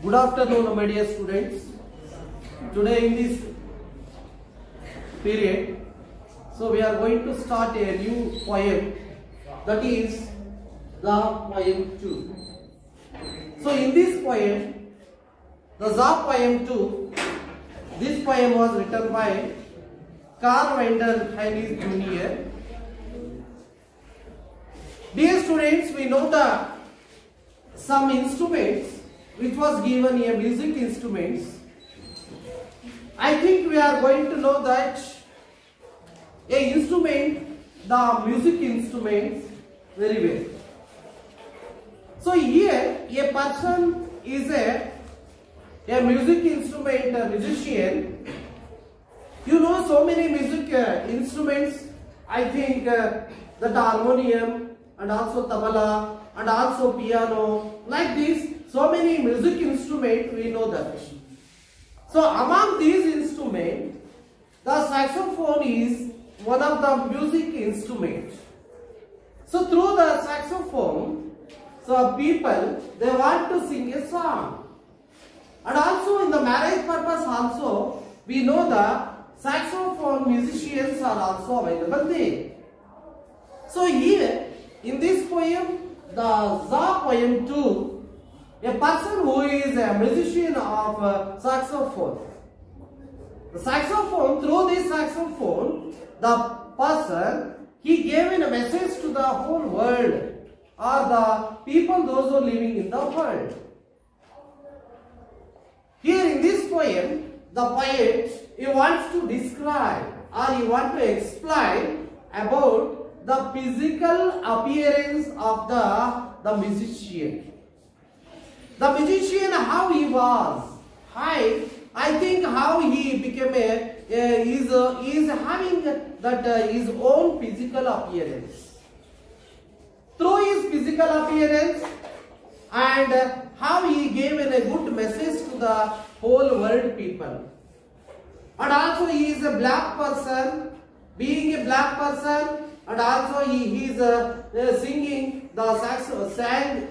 Good afternoon, my dear students. Today in this period, so we are going to start a new poem, that is the poem 2. So in this poem, the poem 2, this poem was written by Carl Wendell Heinrich Jr. Dear students, we know that some instruments which was given a music instruments. I think we are going to know that a instrument, the music instruments very well. So here a person is a music instrument, a musician. You know so many music instruments. I think the harmonium and also tabla and also piano, like this. So many music instruments we know that. So among these instruments, the saxophone is one of the music instruments. So through the saxophone, so people, they want to sing a song. And also in the marriage purpose also, we know the saxophone musicians are also available there. So here, in this poem, the poem 2, a person who is a musician of saxophone. The saxophone, through this saxophone, the person, he gave a message to the whole world or the people, those who are living in the world. Here in this poem, the poet, he wants to describe or he wants to explain about the physical appearance of the musician. The musician, how he was, I think how he became is having that his own physical appearance. Through his physical appearance and how he gave a good message to the whole world people. And also he is a black person, being a black person, and also he is singing the saxophone,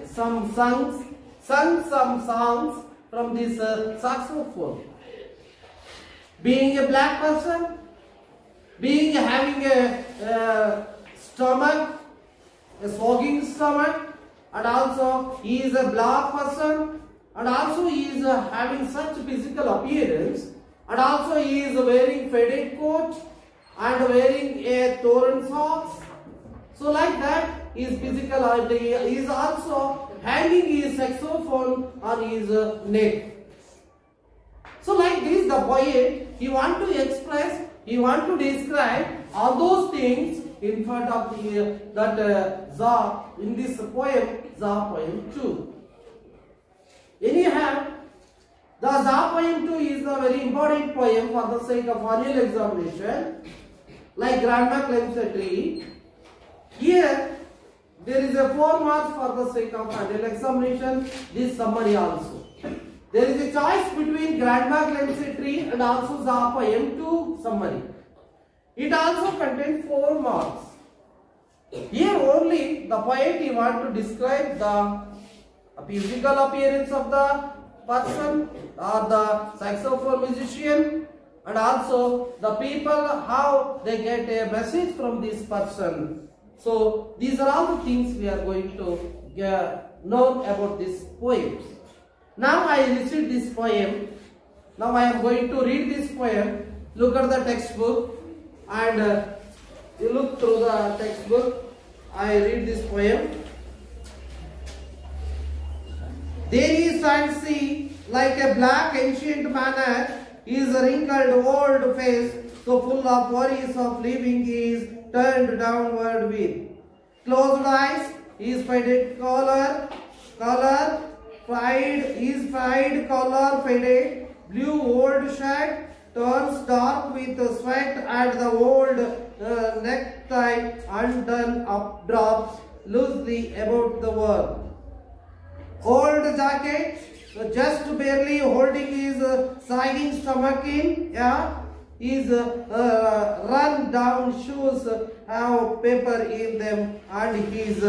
sung some songs from this saxophone. Being a black person, having a stomach, a swagging stomach, and also he is a black person, and also he is having such physical appearance, and also he is wearing faded coat and wearing a torn socks. So like that, his physicality is also hanging his saxophone on his neck. So like this, the poet, he want to express, he want to describe all those things in front of the in this poem, poem 2. Anyhow, the poem 2 is a very important poem for the sake of annual examination, like Grandma climbs a tree. Here, there is a 4 marks for the sake of annual examination, this summary also. There is a choice between Grandma climbs a tree and also the poem 2 summary. It also contains 4 marks. Here only the poet he want to describe the physical appearance of the person or the saxophone musician, and also the people, how they get a message from this person. So these are all the things we are going to know about this poem. Now I received this poem. Now I am going to read this poem. Look at the textbook and you look through the textbook. I read this poem. There he stands, see, like a black ancient manner, his wrinkled old face, so full of worries of living, is turned downward with closed eyes, his faded collar, fried collar faded, blue old shirt turns dark with sweat, and the old necktie undone up drops loosely about the world. Old jacket, just barely holding his sagging stomach in, his run down shoes have paper in them, and his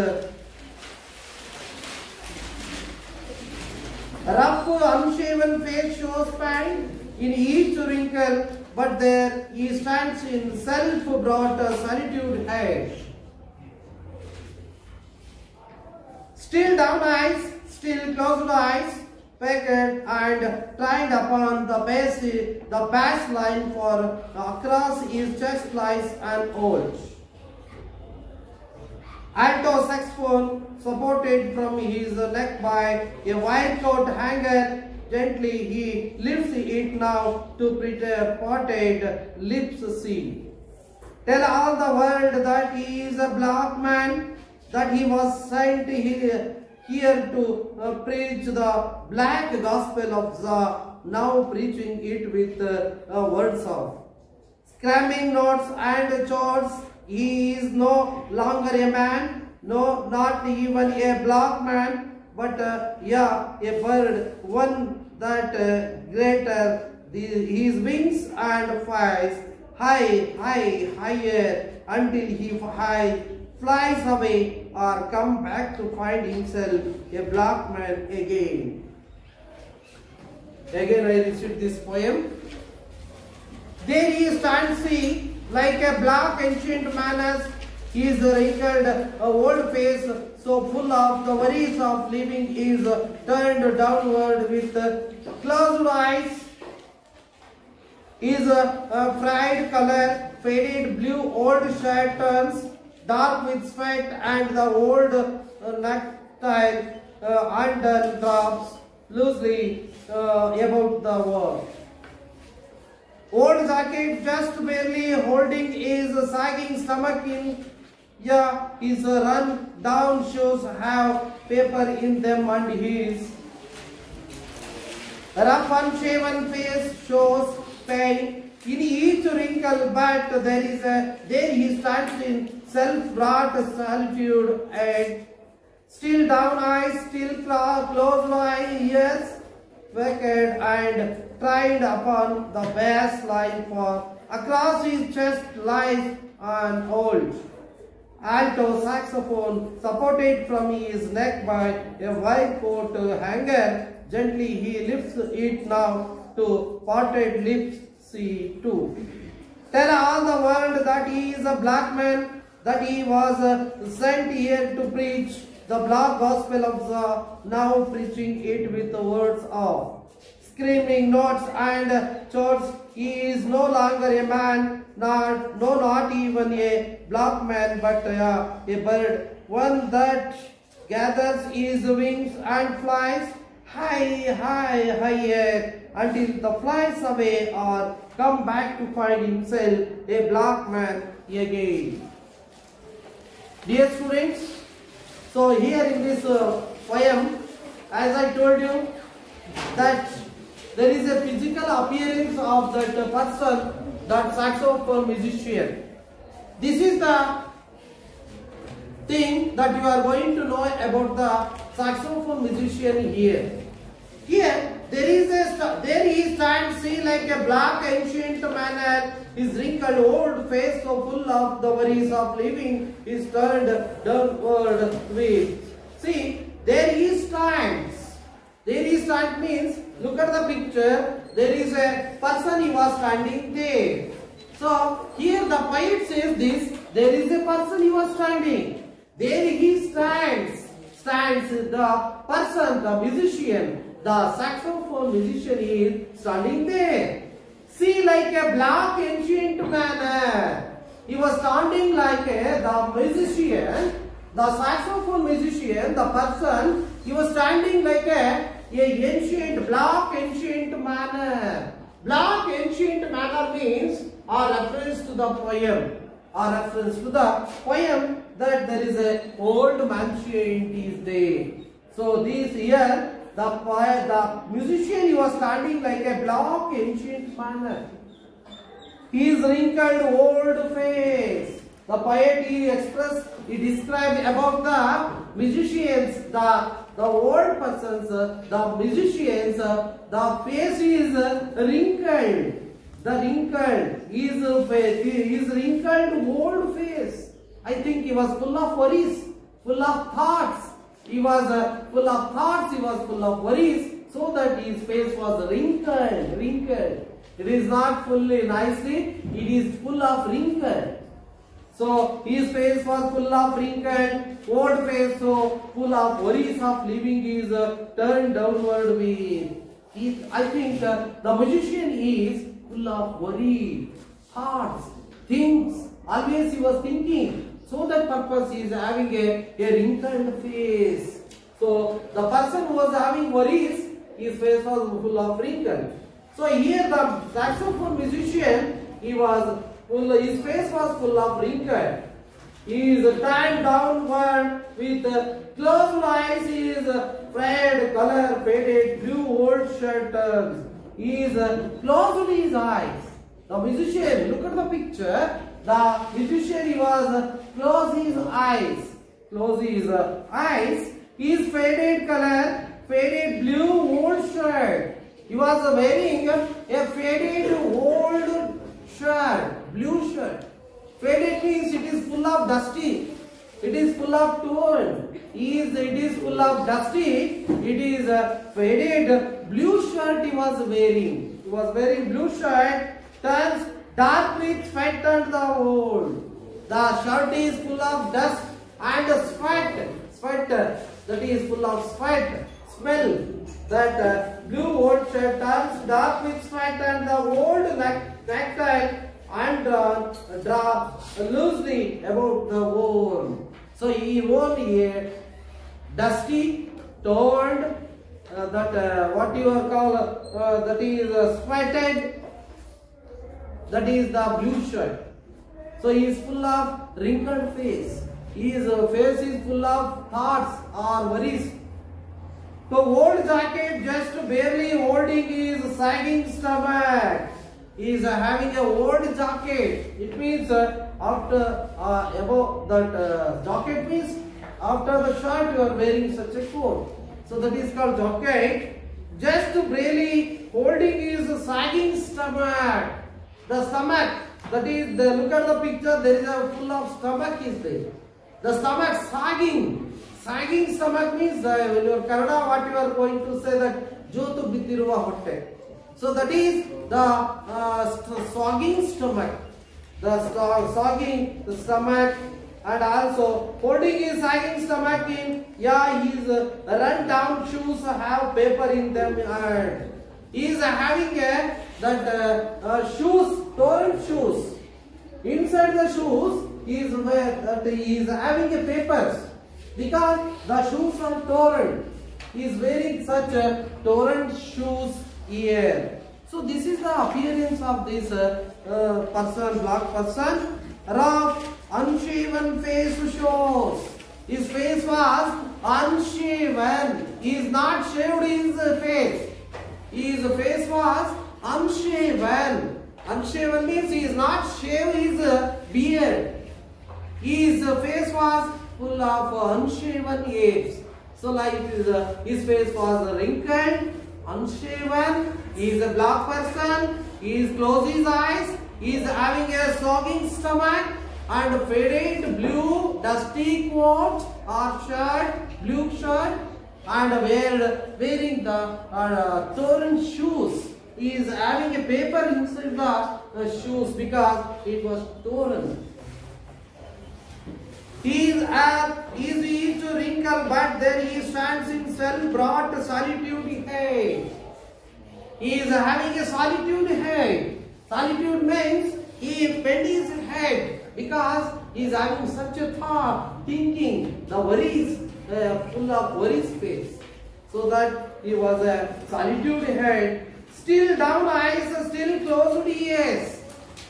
Rough, unshaven face shows pain in each wrinkle, but there he stands in self-brought solitude head. Still down eyes, still closed eyes, pegged and tied upon the bass line, for across his chest lies an old alto saxophone, supported from his neck by a white coat hanger. Gently he lifts it now to parted lips see. Tell all the world that he is a black man, that he was sent here to preach the black gospel of the, now preaching it with words of scramming notes and chords. He is no longer a man, no, not even a black man, but yeah, a bird, one that greater his wings and flies higher until he flies away or come back to find himself a black man again. Again I repeat this poem. There he stands he, like a black ancient man, as his wrinkled old face, so full of the worries of living, is turned downward with closed eyes. His fried color, faded blue old shirt turns dark with sweat, and the old necktie undone drops loosely about the wall. Old jacket just barely holding his sagging stomach in. Yeah, his run down shoes have paper in them, and his rough unshaven face shows pain in each wrinkle, but there he stands in self-brought solitude, and still down eyes, still closed ears, wicked and tied upon the bass line, for across his chest lies an old alto saxophone, supported from his neck by a white coat hanger. Gently he lifts it now to parted lips see too. Tell all the world that he is a black man, that he was sent here to preach the black gospel of the, now preaching it with the words of screaming notes and chords. He is no longer a man, not even a black man, but a bird, one that gathers his wings and flies higher until the flies away or come back to find himself a black man again. Dear students, so here in this poem, as I told you, that there is a physical appearance of that person, that saxophone musician. This is the thing that you are going to know about the saxophone musician here. Here, there he stands, see, like a black ancient man, his wrinkled old face so full of the worries of living is turned downward with. See, there he stands. There he stands means, look at the picture, there is a person, he was standing there. So, here the poet says this, there is a person, he was standing. There he stands the person, the musician. The saxophone musician is standing there. See, like a black ancient man. He was standing like the musician, the saxophone musician, the person. He was standing like a ancient, black ancient manner. Black ancient manner means a reference to the poem. A reference to the poem that there is a old mansion is there. So this here, the musician, he was standing like a black ancient manner. His wrinkled old face. The poet he described about the musicians, the old persons, the musicians, the face is wrinkled. The wrinkled, his wrinkled old face. I think he was full of worries, full of thoughts. He was full of thoughts, he was full of worries, so that his face was wrinkled. It is not fully nicely, it is full of wrinkle. So his face was full of wrinkled, old face, so full of worries of living is turned downward with. I think the magician is full of worry, thoughts, things. Always he was thinking. So that purpose he is having a wrinkled face. So the person who was having worries, his face was full of wrinkles. So here the saxophone musician, his face was full of wrinkles. He is turned downward with closed eyes. He is red color, faded blue old shirt. He is closed his eyes. The musician, look at the picture. The musician, he was close his eyes. Close his eyes. His faded color, faded blue old shirt. He was wearing a faded old shirt, blue shirt. Faded means it is full of dusty. It is full of torn. It is full of dusty. It is a faded blue shirt he was wearing. He was wearing blue shirt, turns dark with sweat and the old. The shirt is full of dust and sweat. Sweat, that is full of sweat. Smell. That blue old shirt turns dark with sweat and the old necktie and draw loosely about the worn. So he wore a dusty, torn, what you are called, that is sweated, that is the blue shirt. So he is full of wrinkled face. His face is full of thoughts or worries. The old jacket just barely holding his sagging stomach. He is having a old jacket. It means after above that jacket means after the shirt you are wearing such a coat. So that is called jacket. Just barely holding his sagging stomach. The stomach, that is, look at the picture, there is a full of stomach is there. The stomach sagging. Sagging stomach means when you are Kannada, what you are going to say that jotu bittiruva hotte. So that is the sagging stomach. The sagging the stomach, and also holding his sagging stomach in, his run down shoes have paper in them, and he is having shoes, torn shoes. Inside the shoes, he is having a papers. Because the shoes are torn. He is wearing such torn shoes here. So this is the appearance of this person, black person. Rough, unshaven face shows. His face was unshaven. He is not shaved his face. His face was unshaven. Unshaven means he is not shaved his beard. His face was full of unshaven hairs. So like his face was wrinkled, unshaven. He is a black person. He is closed his eyes. He is having a sagging stomach and faded blue dusty coat or shirt, blue shirt, and wearing the torn shoes. He is having a paper inside the shoes because it was torn. He is easy to wrinkle, but there he stands in self-brought solitude head. He is having a solitude head. Solitude means he bent his head because he is having such a thought, thinking, the worries, full of worries face. So that he was a solitude head. Still down eyes, still closed ears.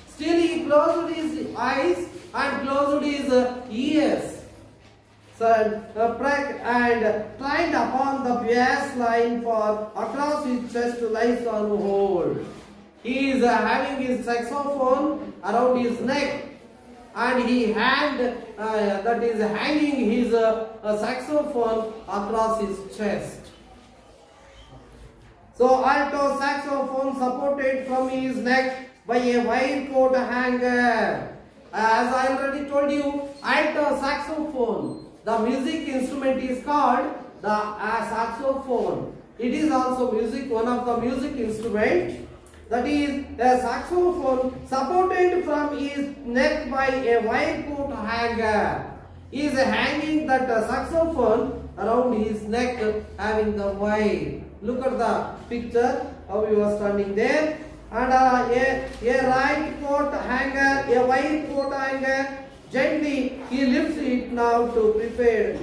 Still he closed his eyes and closed his ears. So prick and climbed upon the bass line for across his chest lies on hold. He is having his saxophone around his neck, and he that is hanging his saxophone across his chest. So alto saxophone supported from his neck by a wide coat hanger. As I already told you, alto saxophone. The music instrument is called the saxophone. It is also music, one of the music instrument. That is a saxophone supported from his neck by a wire coat hanger. He is hanging that saxophone around his neck, having the wire. Look at the picture, how he was standing there. And a right coat hanger, a wire coat hanger. Gently he lifts it now to prepare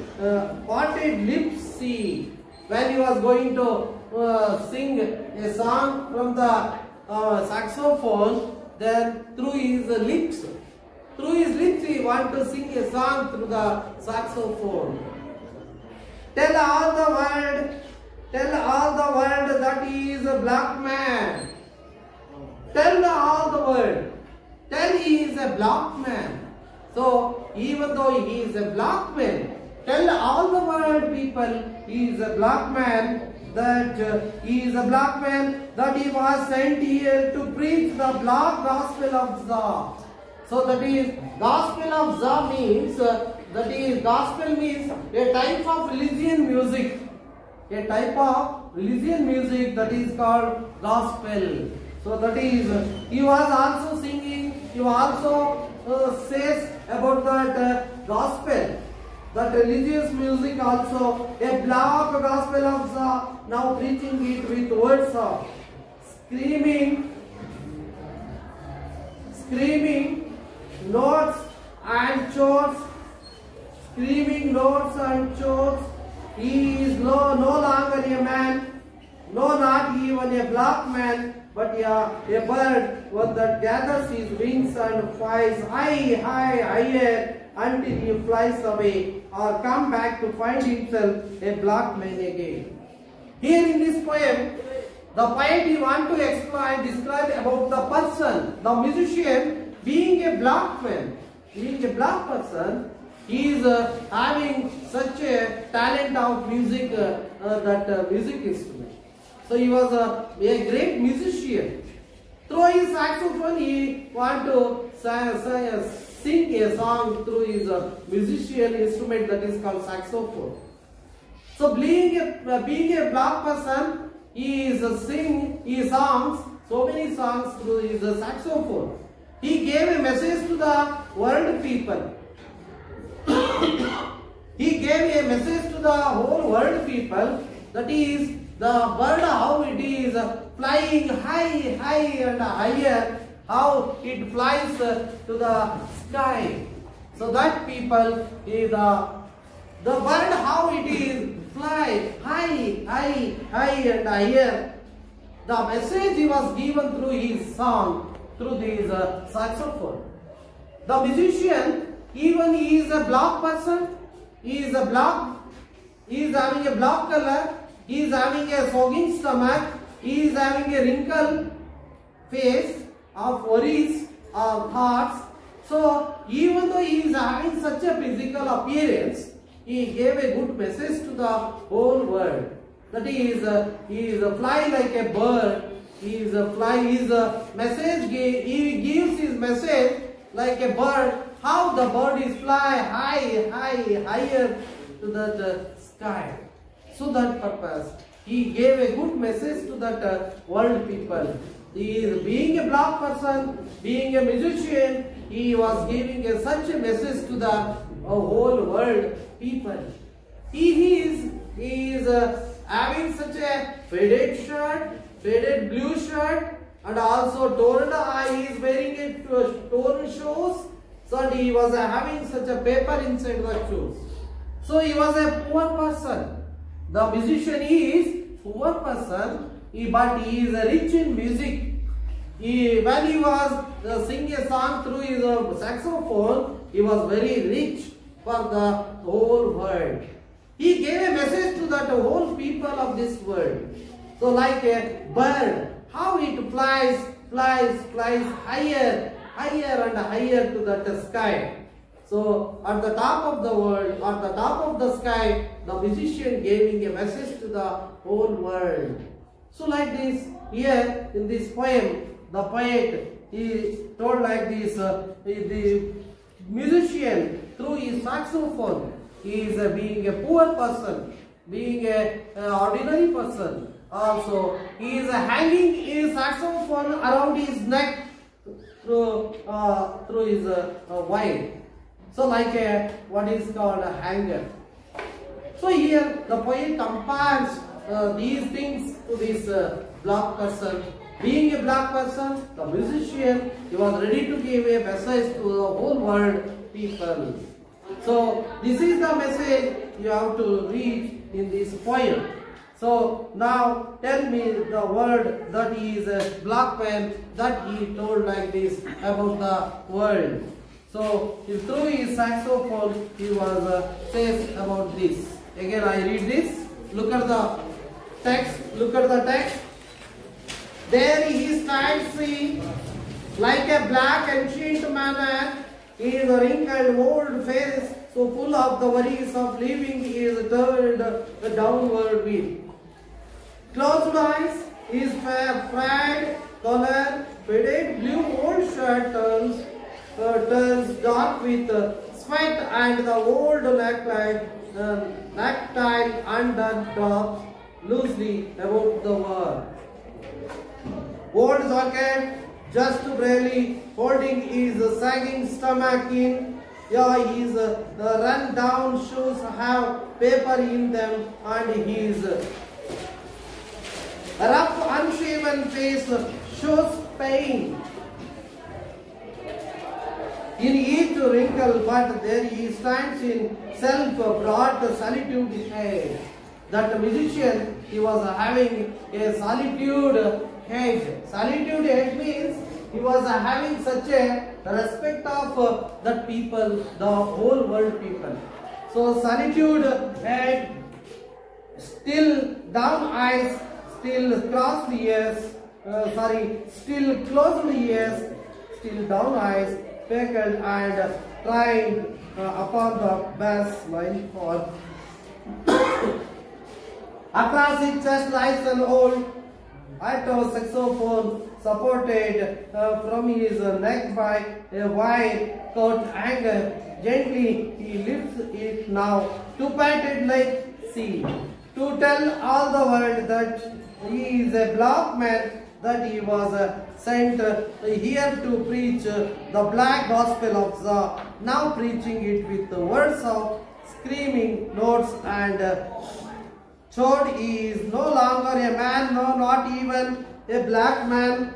parted lips. See, when he was going to sing a song from the saxophone, then through his lips he want to sing a song through the saxophone. Tell all the world that he is a black man. Tell all the world. Tell he is a black man. So even though he is a black man, tell all the world people he is a black man. That he is a black man, that he was sent here to preach the black gospel of Jah. So that is gospel of Jah means gospel means a type of religion music. A type of religion music that is called gospel. So that is, he was also singing, he also says about that gospel. That religious music also, a black gospel of Jah, now preaching it with words of screaming notes and chords, He is no longer a man, no, not even a black man, but a bird, one that gathers his wings and flies higher until he flies away or come back to find himself a black man again. Here in this poem, the poet he want to describe about the person, the musician, being a black man, being a black person. He is having such a talent of music, music instrument. So he was a great musician. Through his saxophone, he want to sing a song through his musician instrument that is called saxophone. So being a black person, he is sing his songs, so many songs through his saxophone. He gave a message to the world people. He gave a message to the whole world people, that is the bird, how it is flying high and higher, how it flies to the sky. So that people, the bird, how it is fly high and higher. The message he was given through his song, through this saxophone. The musician, even he is a black person, he is having a black color, he is having a sagging stomach, he is having a wrinkled face of worries or thoughts. So even though he is having such a physical appearance, he gave a good message to the whole world. That he is fly like a bird. He gives his message like a bird. How the bird is fly higher to the sky. So that purpose, he gave a good message to that world people. He is being a black person, being a musician, he was giving such a message to the whole world people. He is having such a faded shirt, faded blue shirt, and also torn. He is wearing a torn shoes. So he was having such a paper inside the shoes. So he was a poor person. The musician is poor person, but he is rich in music. When he was singing a song through his saxophone, he was very rich for the whole world. He gave a message to that whole people of this world. So like a bird, how it flies higher and higher to the sky. So at the top of the world, at the top of the sky, the musician giving a message to the whole world. So like this, here in this poem, the poet, he told like this, the musician through his saxophone, he is being a poor person. being a ordinary person. Also, he is hanging his saxophone around his neck through his wire. So like what is called a hanger. So here the poet compares these things to this black person. Being a black person, the musician, he was ready to give a message to the whole world people. So this is the message you have to read in this poem. So now tell me the word that he is a black man that he told like this about the world. So through his saxophone he was says about this. Again I read this. Look at the text. Look at the text. There he stands like a black ancient man. His wrinkled old face, so full of the worries of living, is turned downward with. Closed eyes, his fried color, faded blue old shirt turns dark with sweat, and the old necktie undone drops loosely about the wall. Old socket, just barely holding his sagging stomach in. Yeah, his run down shoes have paper in them, and his rough unshaven face shows pain in each wrinkle, but there he stands in self-brought solitude head. That musician, he was having a solitude head. Solitude head means he was having such a respect of that people, the whole world people. So solitude head, still down eyes, still crossed ears, still closed ears, still down eyes, speckled and trying upon the bass line for. Across his chest lies an old alto saxophone supported from his neck by a wide coat hanger. Gently he lifts it now to pat it like sea, to tell all the world that he is a black man, that he was sent here to preach the black gospel of the, now preaching it with the words of screaming notes and Chod is no longer a man, no, not even a black man,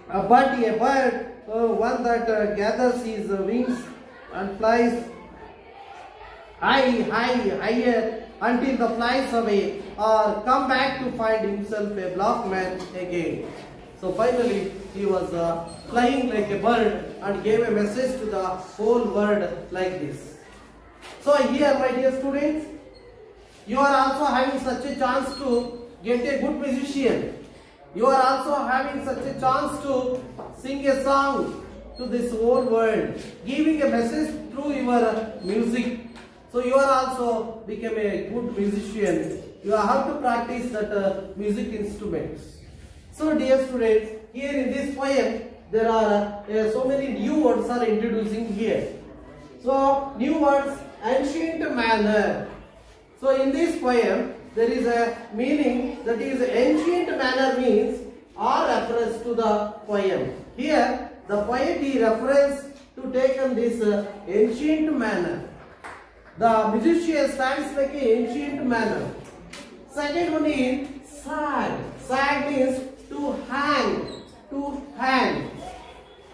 but a bird, one that gathers his wings and flies higher until the flies away or come back to find himself a black man again. So finally he was flying like a bird and gave a message to the whole world like this. So here, my dear students, you are also having such a chance to get a good musician. You are also having such a chance to sing a song to this whole world, giving a message through your music. So you are also become a good musician. You have to practice that music instruments. So dear students, here in this poem, there are so many new words are introducing here. So new words, ancient manner. So in this poem, there is a meaning, that is ancient manner means or refers to the poem. Here the poet he refers to taken this ancient manner. The musician stands like an ancient manner. Second one is sag. Sag means to hang. To hang.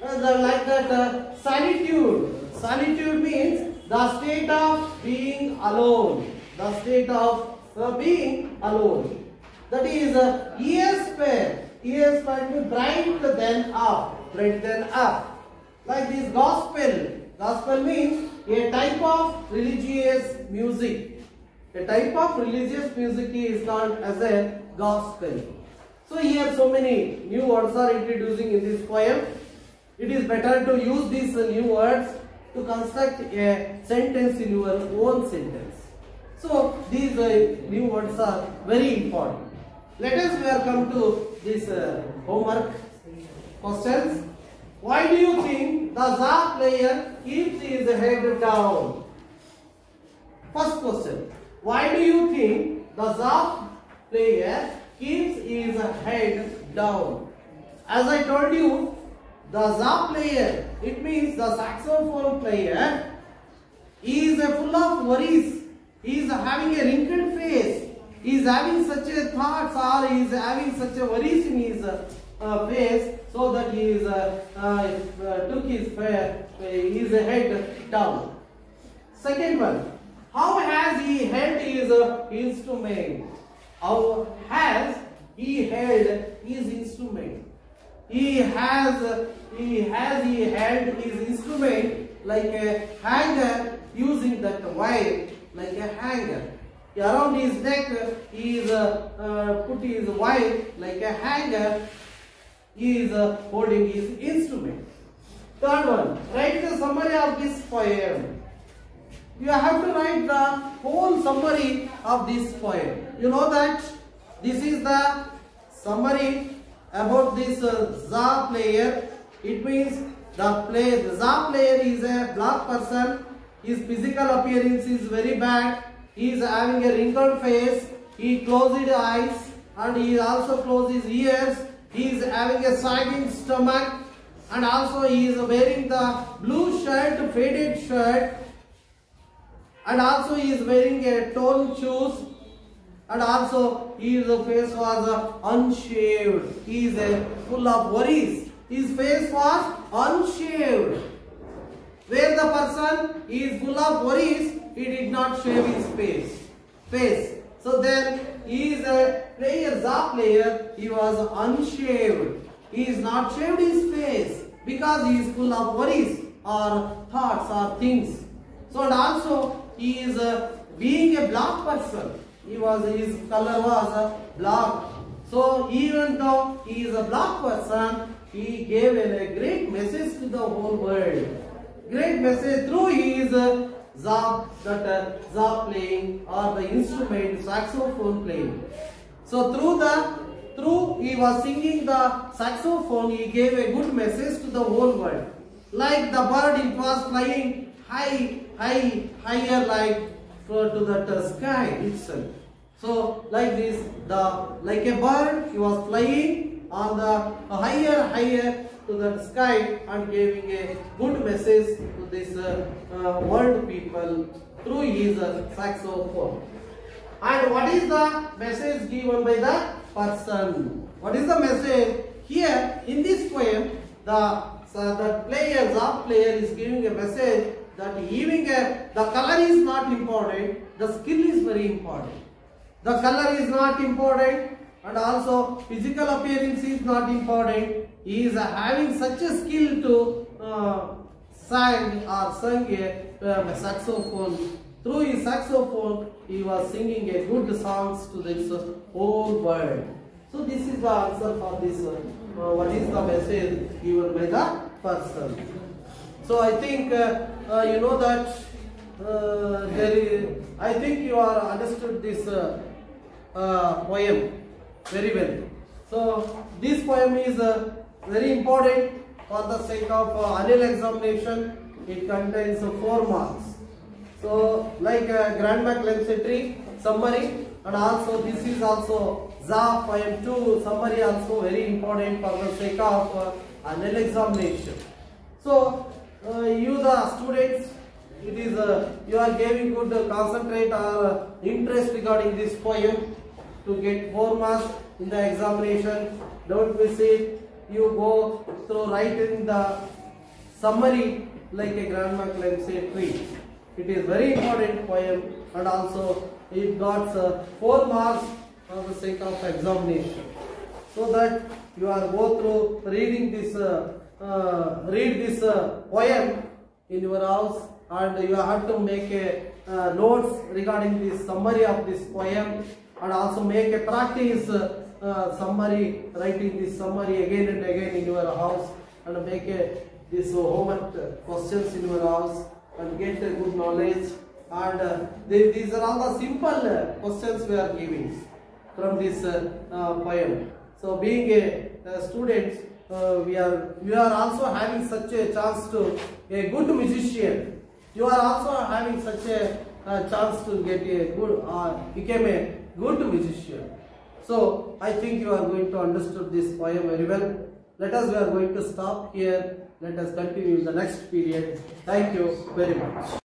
Like that solitude. Solitude means the state of being alone. The state of being alone. That is ears pair. Ears pair means bright then up. Bright then up. Like this gospel. Gospel means a type of religious music. A type of religious music is called as a gospel. So here so many new words are introducing in this poem. It is better to use these new words to construct a sentence in your own sentence. So these new words are very important. Let us come to this homework questions. Why do you think the Za player keeps his head down? First question. Why do you think the Zap player keeps his head down? As I told you, the Zap player, it means the saxophone player, is full of worries. He is having a wrinkled face. He is having such a thoughts, or he is having such a worries in his face, so that he is took his head down. Second one, how has he held his instrument? How has he held his instrument? He held his instrument like a hanger, using that wire like a hanger. Around his neck, he is put his wire like a hanger. He is holding his instrument. Third one, write the summary of this poem. You have to write the whole summary of this poem. You know that this is the summary about this Zap player. It means the Zap player is a black person. His physical appearance is very bad. He is having a wrinkled face. He closed his eyes and he also closed his ears. He is having a sagging stomach, and also he is wearing the blue shirt, faded shirt, and also he is wearing a torn shoes, and also his face was unshaved. He is full of worries. His face was unshaved. Where the person is full of worries, he did not shave his face. So then he is a player, Zap player. He was unshaved. He is not shaved his face because he is full of worries or thoughts or things. So and also he is being a black person. His color was black. So even though he is a black person, he gave a great message to the whole world. Great message through his Zap playing, or the instrument saxophone playing. So through he was singing the saxophone, he gave a good message to the whole world. Like the bird, it was flying higher, like to that sky itself. So like this, like a bird, he was flying on the higher to the sky and giving a good message to this world people through his saxophone. And what is the message given by the person? What is the message? Here in this poem, the player, Zap player, is giving a message that even the color is not important, the skill is very important. The color is not important, and also physical appearance is not important. He is having such a skill to sing a saxophone. Through his saxophone, he was singing a good songs to this whole world. So this is the answer for this. What is the message given by the person? So I think you know that I think you are understood this poem very well. So this poem is very important for the sake of annual examination. It contains 4 marks. So like Grandma Clemson tree summary, and also this is also Zap poem 2 summary, also very important for the sake of annual examination. So you the students, it is you are giving good concentrate or interest regarding this poem to get 4 marks in the examination. Don't miss it. You go through writing the summary like a Grandma Clemson tree. It is very important poem, and also it got 4 marks for the sake of examination. So that you are go through reading this read this poem in your house, and you have to make a notes regarding this summary of this poem, and also make a practice summary, writing this summary again and again in your house, and make this homework questions in your house, and get a good knowledge. And these are all the simple questions we are giving from this poem. So being a student, we are also having such a chance to a good musician. You are also having such a chance to get a good became a good musician. So I think you are going to understood this poem very well. We are going to stop here. Let us continue in the next period. Thank you very much.